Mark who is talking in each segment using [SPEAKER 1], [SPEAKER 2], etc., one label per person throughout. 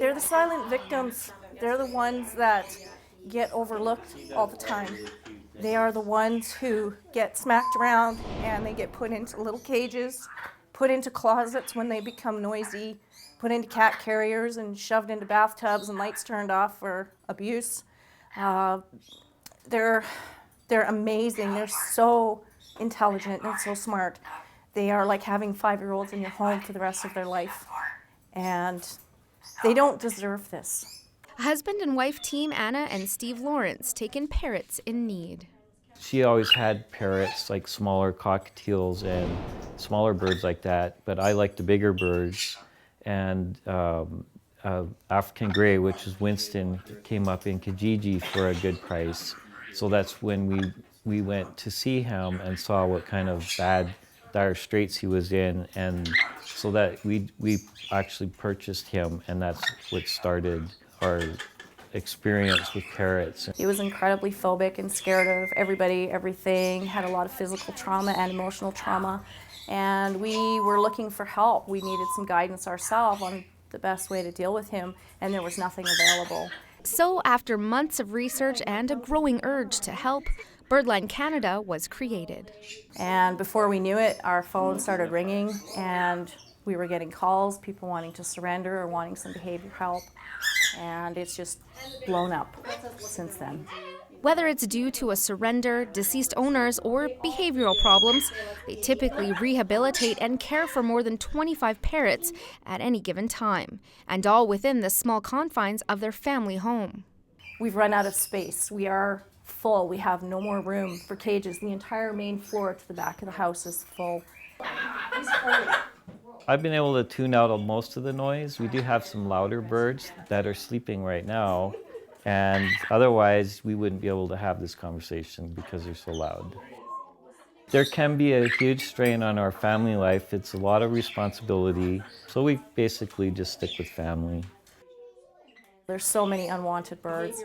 [SPEAKER 1] They're the silent victims. They're the ones that get overlooked all the time. They are the ones who get smacked around and they get put into little cages, put into closets when they become noisy, put into cat carriers and shoved into bathtubs and lights turned off for abuse. Uh, they're amazing. They're so intelligent and so smart. They are like having 5-year-olds in your home for the rest of their life. And they don't deserve this.
[SPEAKER 2] Husband and wife team Anna and Steve Lawrence take in parrots in need.
[SPEAKER 3] She always had parrots, like smaller cockatiels and smaller birds like that, but I like the bigger birds. And African Grey, which is Winston, came up in Kijiji for a good price. So that's when we went to see him and saw what kind of dire straits he was in, and so that we actually purchased him, and that's what started our experience with parrots.
[SPEAKER 1] He was incredibly phobic and scared of everybody, everything, had a lot of physical trauma and emotional trauma, and we were looking for help. We needed some guidance ourselves on the best way to deal with him, and there was nothing available.
[SPEAKER 2] So after months of research and a growing urge to help, Birdline Canada was created.
[SPEAKER 1] And before we knew it, our phone started ringing and we were getting calls, people wanting to surrender or wanting some behavior help. And it's just blown up since then.
[SPEAKER 2] Whether it's due to a surrender, deceased owners, or behavioral problems, they typically rehabilitate and care for more than 25 parrots at any given time, and all within the small confines of their family home.
[SPEAKER 1] We've run out of space. We are full. We have no more room for cages. The entire main floor to the back of the house is full.
[SPEAKER 3] I've been able to tune out most of the noise. We do have some louder birds that are sleeping right now, and otherwise we wouldn't be able to have this conversation because they're so loud. There can be a huge strain on our family life. It's a lot of responsibility, so we basically just stick with family.
[SPEAKER 1] There's so many unwanted birds.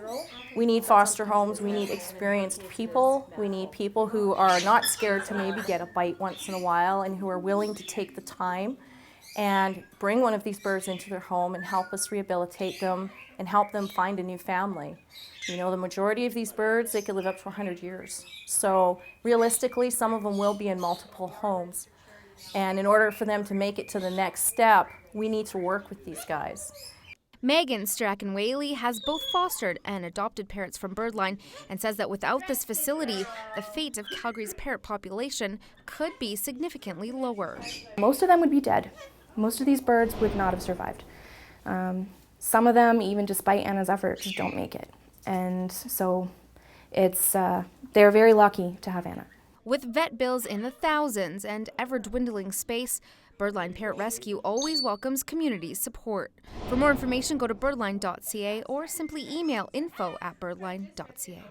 [SPEAKER 1] We need foster homes, we need experienced people, we need people who are not scared to maybe get a bite once in a while and who are willing to take the time and bring one of these birds into their home and help us rehabilitate them and help them find a new family. You know, the majority of these birds, they could live up to 100 years. So realistically, some of them will be in multiple homes. And in order for them to make it to the next step, we need to work with these guys.
[SPEAKER 2] Megan Strachan-Whaley has both fostered and adopted parrots from Birdline and says that without this facility, the fate of Calgary's parrot population could be significantly lower.
[SPEAKER 4] Most of them would be dead. Most of these birds would not have survived. Some of them, even despite Anna's efforts, don't make it. And so they're very lucky to have Anna.
[SPEAKER 2] With vet bills in the thousands and ever-dwindling space, Birdline Parrot Rescue always welcomes community support. For more information, go to birdline.ca or simply email info@birdline.ca.